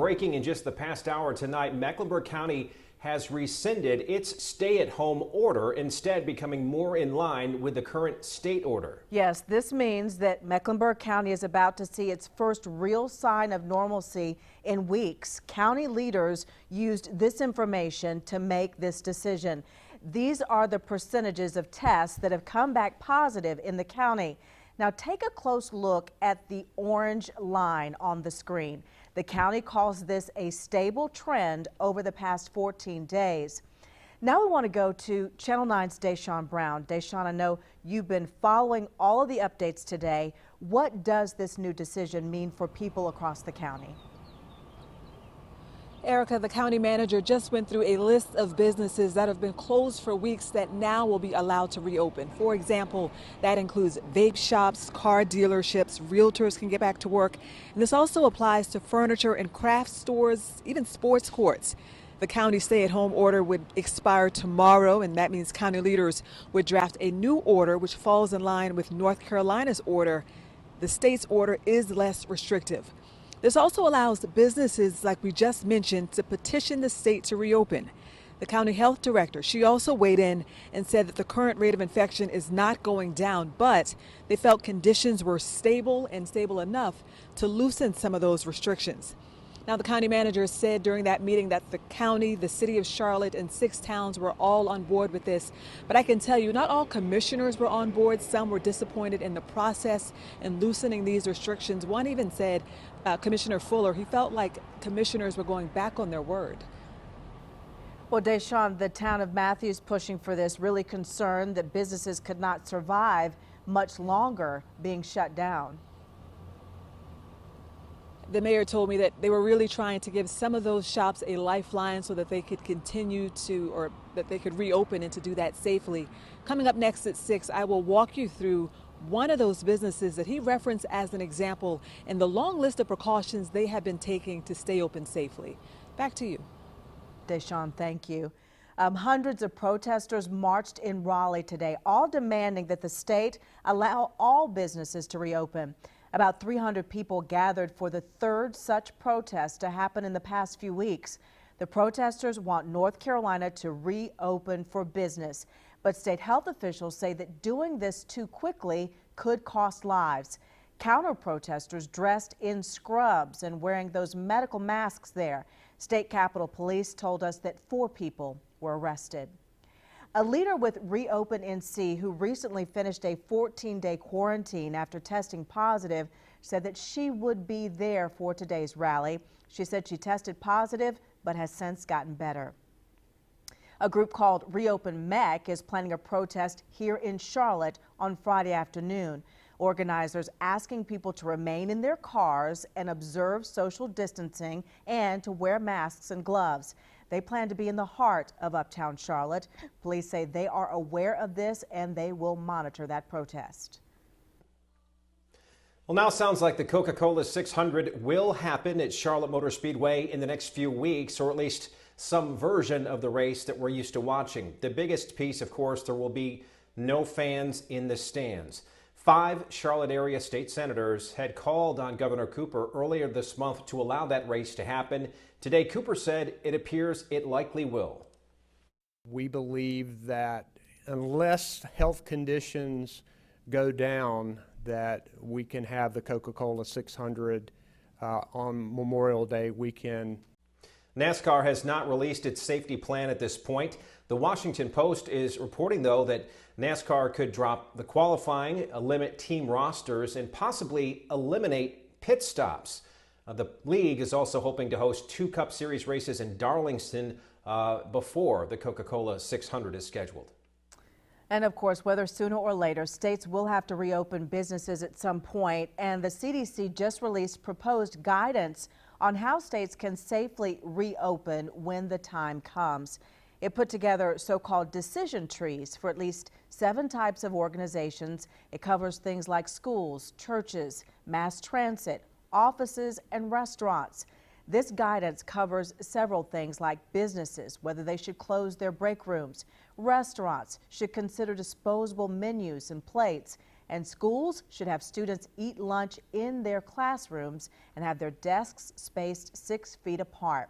breaking in just the past hour tonight, Mecklenburg County has rescinded its stay-at-home order, instead becoming more in line with the current state order. Yes, this means that Mecklenburg County is about to see its first real sign of normalcy in weeks. County leaders used this information to make this decision. These are the percentages of tests that have come back positive in the county. Now take a close look at the orange line on the screen. The county calls this a stable trend over the past 14 days. Now we want to go to Channel 9's Deshaun Brown. Deshaun, I know you've been following all of the updates today. What does this new decision mean for people across the county? Erica, the county manager just went through a list of businesses that have been closed for weeks that now will be allowed to reopen. For example, that includes vape shops, car dealerships, realtors can get back to work. And this also applies to furniture and craft stores, even sports courts. The county stay-at-home order would expire tomorrow, and that means county leaders would draft a new order which falls in line with North Carolina's order. The state's order is less restrictive. This also allows businesses, like we just mentioned, to petition the state to reopen. The county health director, she also weighed in and said that the current rate of infection is not going down, but they felt conditions were stable and stable enough to loosen some of those restrictions. Now, the county manager said during that meeting that the county, the city of Charlotte, and 6 towns were all on board with this. But I can tell you, not all commissioners were on board. Some were disappointed in the process and loosening these restrictions. One even said, Commissioner Fuller, he felt like commissioners were going back on their word. Well, Deshaun, the town of Matthews pushing for this, really concerned that businesses could not survive much longer being shut down. The mayor told me that they were really trying to give some of those shops a lifeline so that they could continue to, or that they could reopen and to do that safely. Coming up next at 6, I will walk you through one of those businesses that he referenced as an example and the long list of precautions they have been taking to stay open safely. Back to you. Deshaun, thank you. Hundreds of protesters marched in Raleigh today, all demanding that the state allow all businesses to reopen. About 300 people gathered for the third such protest to happen in the past few weeks. The protesters want North Carolina to reopen for business, but state health officials say that doing this too quickly could cost lives. Counter-protesters dressed in scrubs and wearing those medical masks there. State Capitol Police told us that 4 people were arrested. A leader with Reopen NC who recently finished a 14-day quarantine after testing positive said that she would be there for today's rally. She said she tested positive but has since gotten better. A group called Reopen MECK is planning a protest here in Charlotte on Friday afternoon. Organizers asking people to remain in their cars and observe social distancing and to wear masks and gloves. They plan to be in the heart of uptown Charlotte. Police say they are aware of this and they will monitor that protest. Well, now sounds like the Coca-Cola 600 will happen at Charlotte Motor Speedway in the next few weeks, or at least some version of the race that we're used to watching. The biggest piece, of course, there will be no fans in the stands. 5 Charlotte area state senators had called on Governor Cooper earlier this month to allow that race to happen. Today, Cooper said it appears it likely will. We believe that unless health conditions go down, that we can have the Coca-Cola 600 on Memorial Day weekend. NASCAR has not released its safety plan at this point. The Washington Post is reporting, though, that NASCAR could drop the qualifying, limit team rosters, and possibly eliminate pit stops. The league is also hoping to host 2 Cup Series races in Darlington before the Coca-Cola 600 is scheduled. And of course, whether sooner or later, states will have to reopen businesses at some point, and the CDC just released proposed guidance on how states can safely reopen when the time comes. It put together so-called decision trees for at least 7 types of organizations. It covers things like schools, churches, mass transit, offices, and restaurants. This guidance covers several things like businesses, whether they should close their break rooms. Restaurants should consider disposable menus and plates. And schools should have students eat lunch in their classrooms and have their desks spaced 6 feet apart.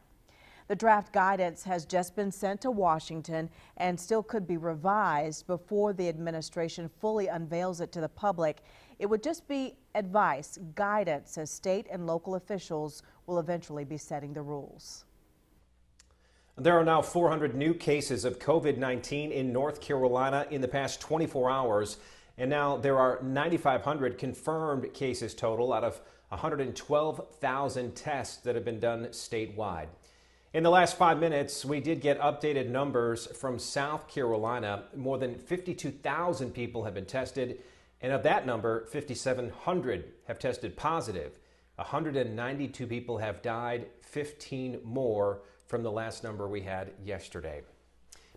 The draft guidance has just been sent to Washington and still could be revised before the administration fully unveils it to the public. It would just be advice, guidance, as state and local officials will eventually be setting the rules. There are now 400 new cases of COVID-19 in North Carolina in the past 24 hours. And now there are 9,500 confirmed cases total out of 112,000 tests that have been done statewide. In the last 5 minutes, we did get updated numbers from South Carolina. More than 52,000 people have been tested, and of that number, 5,700 have tested positive. 192 people have died, 15 more from the last number we had yesterday.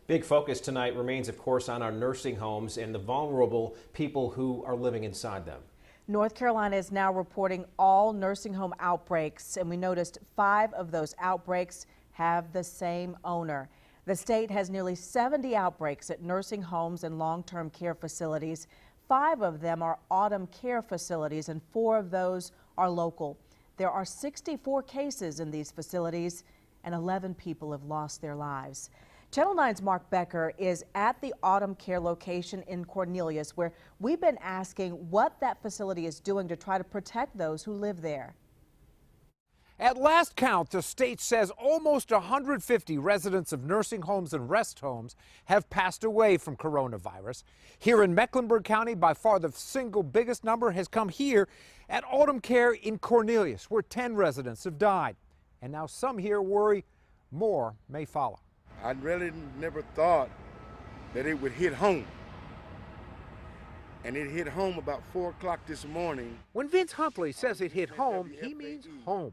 Big focus tonight remains, of course, on our nursing homes and the vulnerable people who are living inside them. North Carolina is now reporting all nursing home outbreaks, and we noticed 5 of those outbreaks have the same owner. The state has nearly 70 outbreaks at nursing homes and long-term care facilities. 5 of them are Autumn Care facilities, and 4 of those are local. There are 64 cases in these facilities, and 11 people have lost their lives. Channel 9's Mark Becker is at the Autumn Care location in Cornelius, where we've been asking what that facility is doing to try to protect those who live there. At last count, the state says almost 150 residents of nursing homes and rest homes have passed away from coronavirus. Here in Mecklenburg County, by far the single biggest number has come here at Autumn Care in Cornelius, where 10 residents have died. And now some here worry more may follow. I really never thought that it would hit home. And it hit home about 4 o'clock this morning. When Vince Huntley says it hit home, he means home.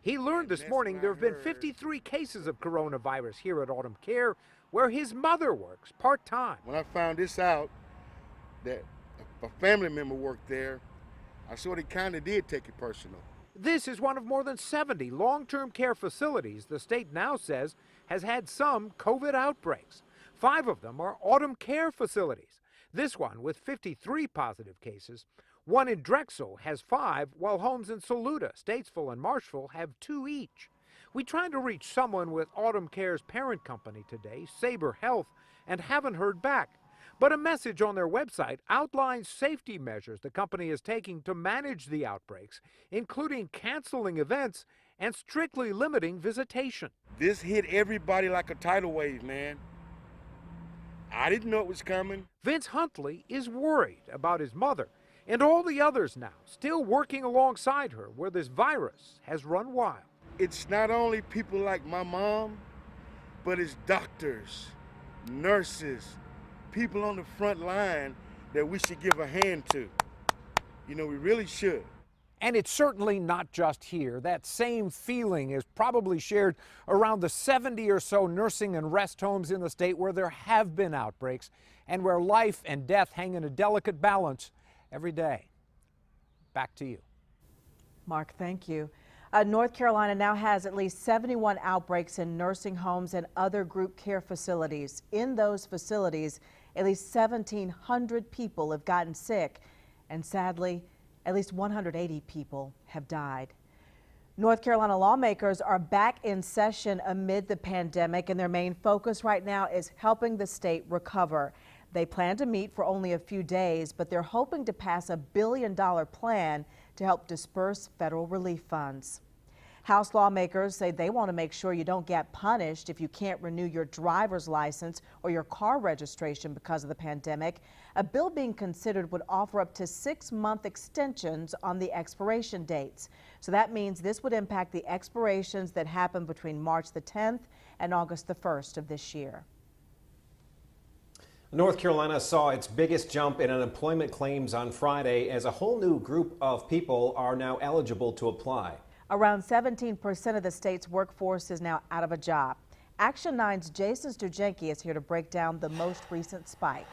He learned this morning there have been 53 cases of coronavirus here at Autumn Care, where his mother works part-time. When I found this out, that a family member worked there, I sort of kind of did take it personal. This is one of more than 70 long-term care facilities the state now says has had some COVID outbreaks. 5 of them are Autumn Care facilities. This one with 53 positive cases. One in Drexel has 5, while homes in Saluda, Statesville, and Marshville have 2 each. We tried to reach someone with Autumn Care's parent company today, Saber Health, and haven't heard back. But a message on their website outlines safety measures the company is taking to manage the outbreaks, including canceling events and strictly limiting visitation. This hit everybody like a tidal wave, man. I didn't know it was coming. Vince Huntley is worried about his mother and all the others now still working alongside her where this virus has run wild. It's not only people like my mom, but it's doctors, nurses, people on the front line that we should give a hand to. You know, we really should. And it's certainly not just here. That same feeling is probably shared around the 70 or so nursing and rest homes in the state where there have been outbreaks and where life and death hang in a delicate balance every day. Back to you. Mark, thank you. North Carolina now has at least 71 outbreaks in nursing homes and other group care facilities. In those facilities, at least 1,700 people have gotten sick, and sadly, at least 180 people have died. North Carolina lawmakers are back in session amid the pandemic, and their main focus right now is helping the state recover. They plan to meet for only a few days, but they're hoping to pass a $1 billion plan to help disperse federal relief funds. House lawmakers say they want to make sure you don't get punished if you can't renew your driver's license or your car registration because of the pandemic. A bill being considered would offer up to 6-month extensions on the expiration dates. So that means this would impact the expirations that happen between March the 10th and August the 1st of this year. North Carolina saw its biggest jump in unemployment claims on Friday as a whole new group of people are now eligible to apply. Around 17% of the state's workforce is now out of a job. Action 9's Jason Stujenki is here to break down the most recent spike.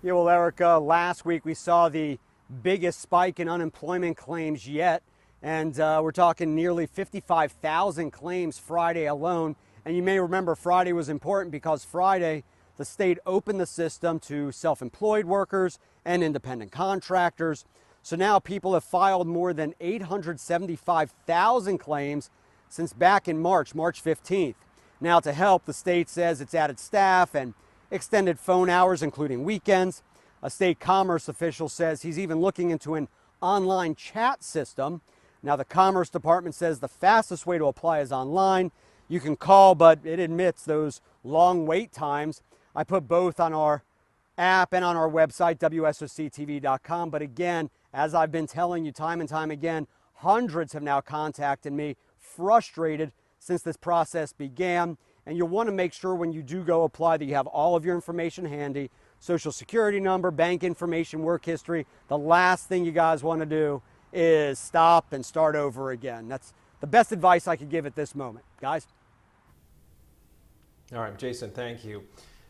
Yeah, well, Erica, last week we saw the biggest spike in unemployment claims yet, and we're talking nearly 55,000 claims Friday alone. And you may remember Friday was important because Friday, the state opened the system to self-employed workers and independent contractors. So now people have filed more than 875,000 claims since back in March 15th. Now to help, the state says it's added staff and extended phone hours, including weekends. A state commerce official says he's even looking into an online chat system. Now the Commerce Department says the fastest way to apply is online. You can call, but it admits those long wait times. I put both on our app and on our website, WSOCTV.com. But again, as I've been telling you time and time again, hundreds have now contacted me, frustrated since this process began. And you'll want to make sure when you do go apply that you have all of your information handy, social security number, bank information, work history. The last thing you guys want to do is stop and start over again. That's the best advice I could give at this moment, guys. All right, Jason, thank you.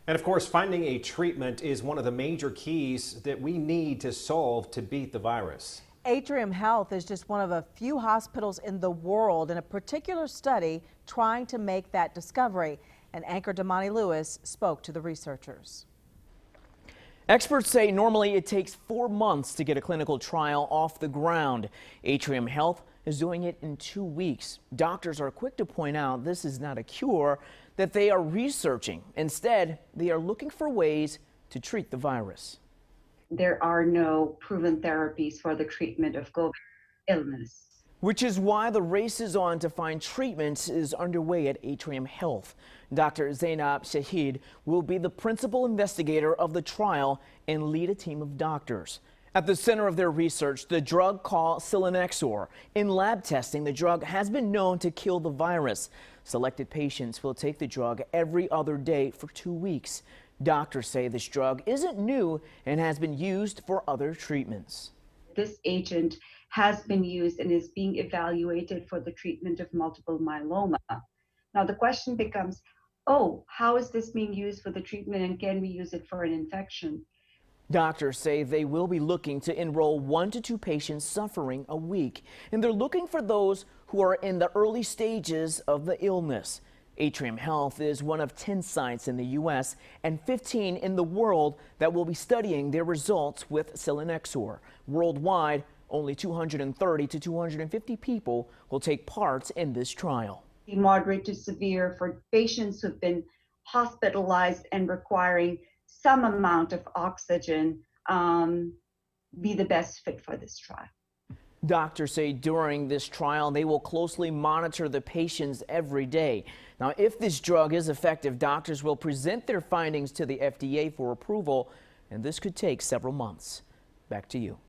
And of course, finding a treatment is one of the major keys that we need to solve to beat the virus. Atrium Health is just one of a few hospitals in the world in a particular study trying to make that discovery. And anchor Damani Lewis spoke to the researchers. Experts say normally it takes 4 months to get a clinical trial off the ground. Atrium Health is doing it in 2 weeks. Doctors are quick to point out this is not a cure that they are researching. Instead, they are looking for ways to treat the virus. There are no proven therapies for the treatment of COVID illness. Which is why the race is on to find treatments is underway at Atrium Health. Dr. Zainab Shahid will be the principal investigator of the trial and lead a team of doctors. At the center of their research, the drug called selinexor. In lab testing, the drug has been known to kill the virus. Selected patients will take the drug every other day for 2 weeks. Doctors say this drug isn't new and has been used for other treatments. This agent has been used and is being evaluated for the treatment of multiple myeloma. Now the question becomes, how is this being used for the treatment and can we use it for an infection? Doctors say they will be looking to enroll 1 to 2 patients suffering a week, and they're looking for those who are in the early stages of the illness. Atrium Health is one of 10 sites in the U.S. and 15 in the world that will be studying their results with selinexor. Worldwide, only 230 to 250 people will take part in this trial. Moderate to severe for patients who've been hospitalized and requiring some amount of oxygen be the best fit for this trial. Doctors say during this trial, they will closely monitor the patients every day. Now, if this drug is effective, doctors will present their findings to the FDA for approval, and this could take several months. Back to you.